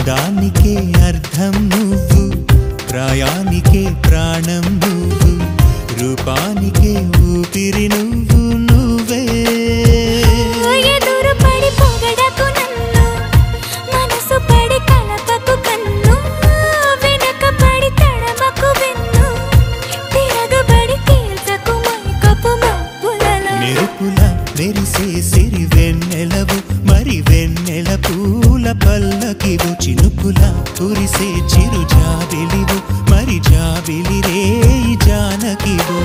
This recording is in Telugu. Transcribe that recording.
దానికే అర్థం నువ్వు, ప్రాయానికే ప్రాణం నువ్వు, రూపానికే ఊపిరి నువ్వు నువ్వే. ఎదురు పడి పొగడకు నన్ను, మనసు పడి కలపకు కన్ను, వెనక పడి తడమకు వెన్ను, తిరగబడి తేల్చకు మైకపు మబ్బులలో. మెరుపుల మెరిసే సిరి వెన్నెలవు, మరి వెన్నెల పూల పల్లకివు, చినుకుల కురిసే చిరు జాబిలివు, మరి జాబిలి రేయి జానకివు.